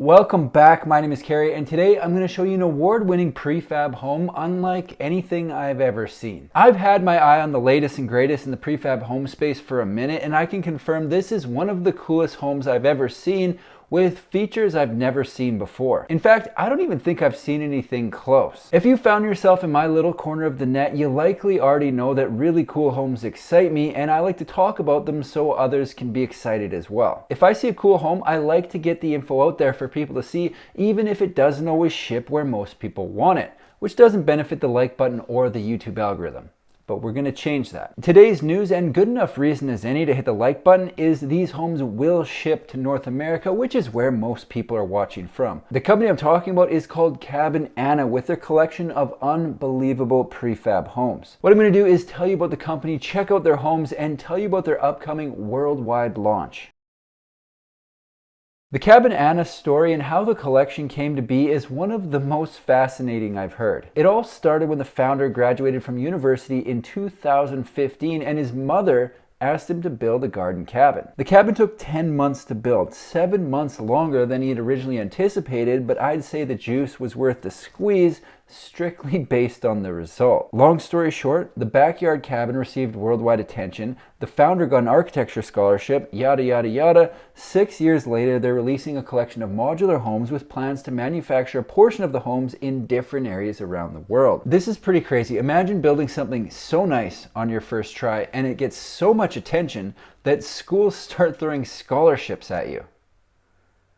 Welcome back, my name is Carrie, and today I'm going to show you an award-winning prefab home unlike anything I've ever seen. I've had my eye on the latest and greatest in the prefab home space for a minute, and I can confirm this is one of the coolest homes I've ever seen with features I've never seen before. In fact, I don't even think I've seen anything close. If you found yourself in my little corner of the net, you likely already know that really cool homes excite me, and I like to talk about them so others can be excited as well. If I see a cool home, I like to get the info out there for people to see, even if it doesn't always ship where most people want it, which doesn't benefit the like button or the YouTube algorithm. But we're going to change that. Today's news, and good enough reason as any to hit the like button, is these homes will ship to North America, which is where most people are watching from. The company I'm talking about is called Cabin Anna, with their collection of unbelievable prefab homes. What I'm going to do is tell you about the company, check out their homes, and tell you about their upcoming worldwide launch. The Cabin Anna story and how the collection came to be is one of the most fascinating I've heard. It all started when the founder graduated from university in 2015 and his mother asked him to build a garden cabin. The cabin took 10 months to build, 7 months longer than he had originally anticipated, but I'd say the juice was worth the squeeze strictly based on the result. Long story short, the backyard cabin received worldwide attention, the founder got an architecture scholarship, yada yada yada. 6 years later, they're releasing a collection of modular homes with plans to manufacture a portion of the homes in different areas around the world. This is pretty crazy. Imagine building something so nice on your first try and it gets so much attention that schools start throwing scholarships at you.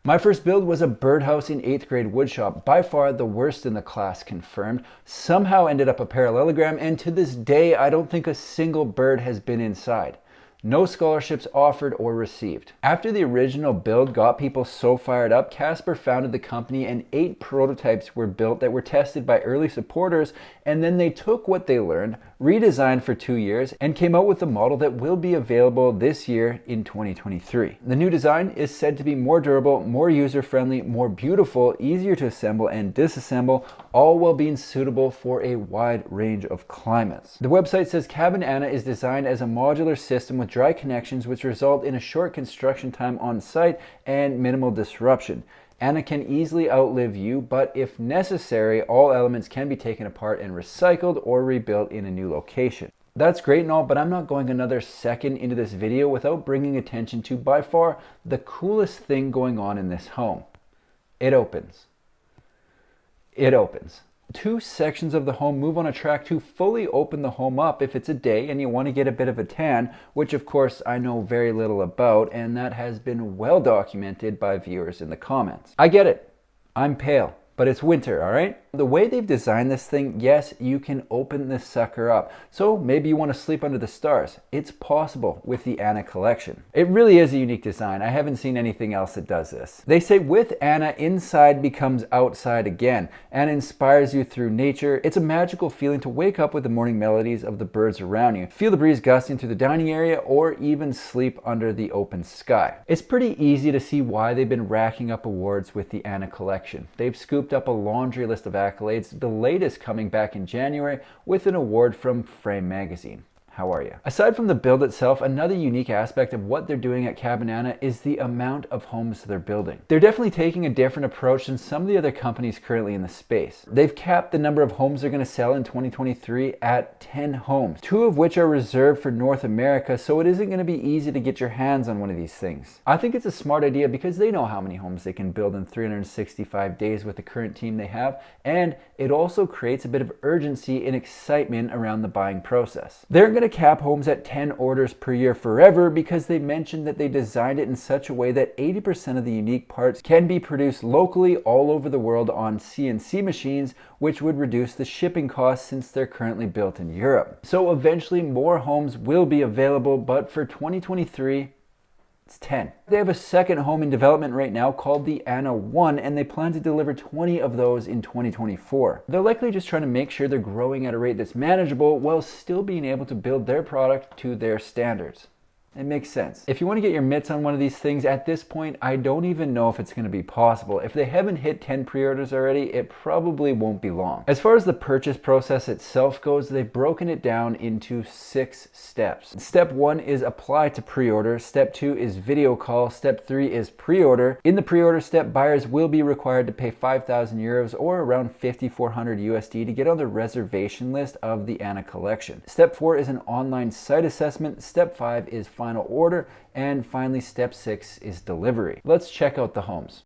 My first build was a birdhouse in 8th grade woodshop, by far the worst in the class confirmed, somehow ended up a parallelogram, and to this day I don't think a single bird has been inside. No scholarships offered or received. After the original build got people so fired up, Casper founded the company and 8 prototypes were built that were tested by early supporters, and then they took what they learned, redesigned for 2 years, and came out with a model that will be available this year in 2023. The new design is said to be more durable, more user-friendly, more beautiful, easier to assemble and disassemble, all while being suitable for a wide range of climates. The website says Cabin Anna is designed as a modular system with dry connections which result in a short construction time on site and minimal disruption. Anna can easily outlive you, but if necessary, all elements can be taken apart and recycled or rebuilt in a new location. That's great and all, but I'm not going another second into this video without bringing attention to by far the coolest thing going on in this home. It opens. It opens. 2 sections of the home move on a track to fully open the home up if it's a day and you want to get a bit of a tan, which of course I know very little about, and that has been well documented by viewers in the comments. I get it. I'm pale, but it's winter, all right? The way they've designed this thing, yes, you can open this sucker up. So maybe you want to sleep under the stars. It's possible with the Anna collection. It really is a unique design. I haven't seen anything else that does this. They say with Anna, inside becomes outside again and inspires you through nature. It's a magical feeling to wake up with the morning melodies of the birds around you, feel the breeze gusting through the dining area, or even sleep under the open sky. It's pretty easy to see why they've been racking up awards with the Anna collection. They've scooped up a laundry list of accolades, the latest coming back in January with an award from Frame magazine. How are you? Aside from the build itself, another unique aspect of what they're doing at Cabin Anna is the amount of homes they're building. They're definitely taking a different approach than some of the other companies currently in the space. They've capped the number of homes they're going to sell in 2023 at 10 homes, 2 of which are reserved for North America, so it isn't going to be easy to get your hands on one of these things. I think it's a smart idea because they know how many homes they can build in 365 days with the current team they have, and it also creates a bit of urgency and excitement around the buying process. They're going to cap homes at 10 orders per year forever because they mentioned that they designed it in such a way that 80% of the unique parts can be produced locally all over the world on CNC machines, which would reduce the shipping costs since they're currently built in Europe. So eventually more homes will be available, but for 2023, it's 10. They have a second home in development right now called the Anna 1, and they plan to deliver 20 of those in 2024. They're likely just trying to make sure they're growing at a rate that's manageable while still being able to build their product to their standards. It makes sense. If you want to get your mitts on one of these things, at this point, I don't even know if it's going to be possible. If they haven't hit 10 pre-orders already, it probably won't be long. As far as the purchase process itself goes, they've broken it down into 6 steps. Step 1 is apply to pre-order. Step 2 is video call. Step 3 is pre-order. In the pre-order step, buyers will be required to pay 5,000 euros or around 5,400 USD to get on the reservation list of the Anna collection. Step 4 is an online site assessment. Step 5 is final order, and finally step 6 is delivery. Let's check out the homes.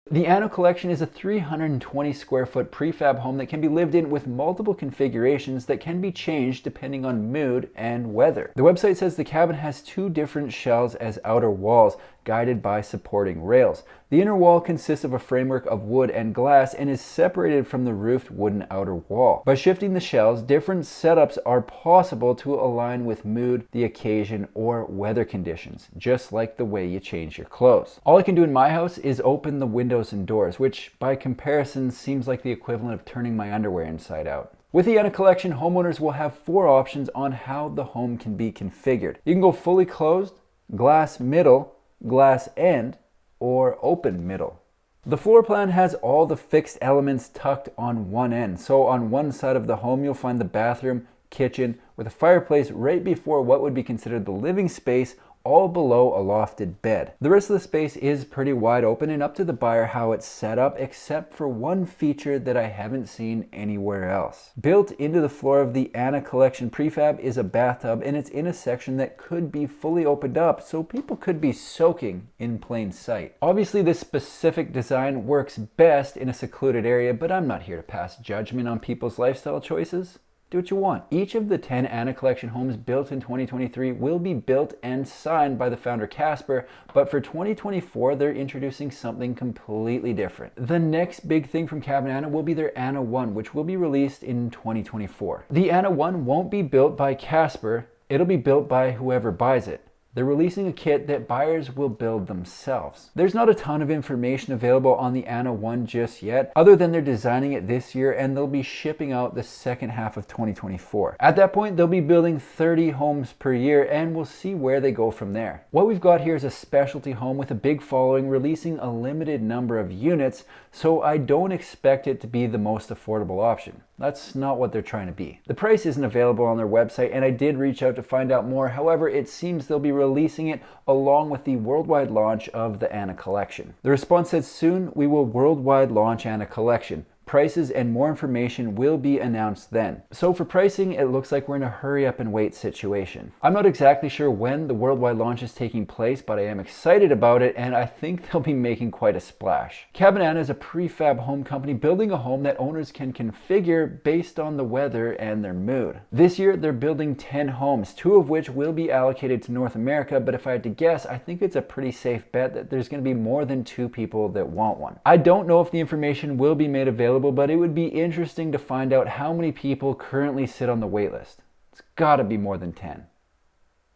The Anna collection is a 320 square foot prefab home that can be lived in with multiple configurations that can be changed depending on mood and weather. The website says the cabin has 2 different shells as outer walls, guided by supporting rails. The inner wall consists of a framework of wood and glass and is separated from the roofed wooden outer wall. By shifting the shells, different setups are possible to align with mood, the occasion, or weather conditions, just like the way you change your clothes. All I can do in my house is open the windows and doors, which by comparison seems like the equivalent of turning my underwear inside out. With the Anna collection, homeowners will have 4 options on how the home can be configured. You can go fully closed, glass middle, glass end, or open middle. The floor plan has all the fixed elements tucked on one end. So on one side of the home, you'll find the bathroom, kitchen, with a fireplace right before what would be considered the living space, all below a lofted bed. The rest of the space is pretty wide open and up to the buyer how it's set up, except for one feature that I haven't seen anywhere else. Built into the floor of the Anna collection prefab is a bathtub, and it's in a section that could be fully opened up, so people could be soaking in plain sight. Obviously, this specific design works best in a secluded area, but I'm not here to pass judgment on people's lifestyle choices. Do what you want. Each of the 10 Anna collection homes built in 2023 will be built and signed by the founder Casper, but for 2024 they're introducing something completely different. The next big thing from Cabin Anna will be their Anna 1, which will be released in 2024. The Anna 1 won't be built by Casper, it'll be built by whoever buys it. They're releasing a kit that buyers will build themselves. There's not a ton of information available on the Anna 1 just yet, other than they're designing it this year and they'll be shipping out the second half of 2024. At that point, they'll be building 30 homes per year and we'll see where they go from there. What we've got here is a specialty home with a big following releasing a limited number of units, so I don't expect it to be the most affordable option. That's not what they're trying to be. The price isn't available on their website and I did reach out to find out more. However, it seems they'll be releasing it along with the worldwide launch of the Anna collection. The response said, soon we will worldwide launch Anna collection. Prices and more information will be announced then. So for pricing, it looks like we're in a hurry up and wait situation. I'm not exactly sure when the worldwide launch is taking place, but I am excited about it and I think they'll be making quite a splash. Cabin Anna is a prefab home company building a home that owners can configure based on the weather and their mood. This year, they're building 10 homes, 2 of which will be allocated to North America, but if I had to guess, I think it's a pretty safe bet that there's going to be more than 2 people that want one. I don't know if the information will be made available, but it would be interesting to find out how many people currently sit on the wait list. It's gotta be more than 10.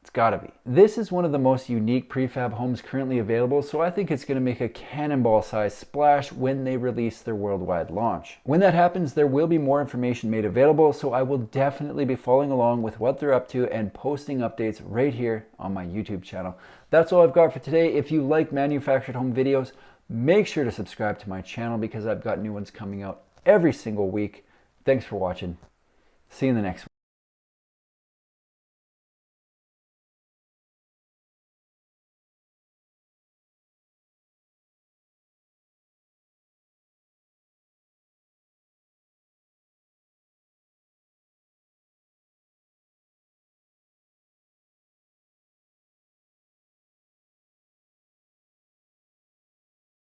It's gotta be. This is one of the most unique prefab homes currently available, so I think it's gonna make a cannonball-sized splash when they release their worldwide launch. When that happens, there will be more information made available, so I will definitely be following along with what they're up to and posting updates right here on my YouTube channel. That's all I've got for today. If you like manufactured home videos, make sure to subscribe to my channel because I've got new ones coming out every single week. Thanks for watching. See you in the next one.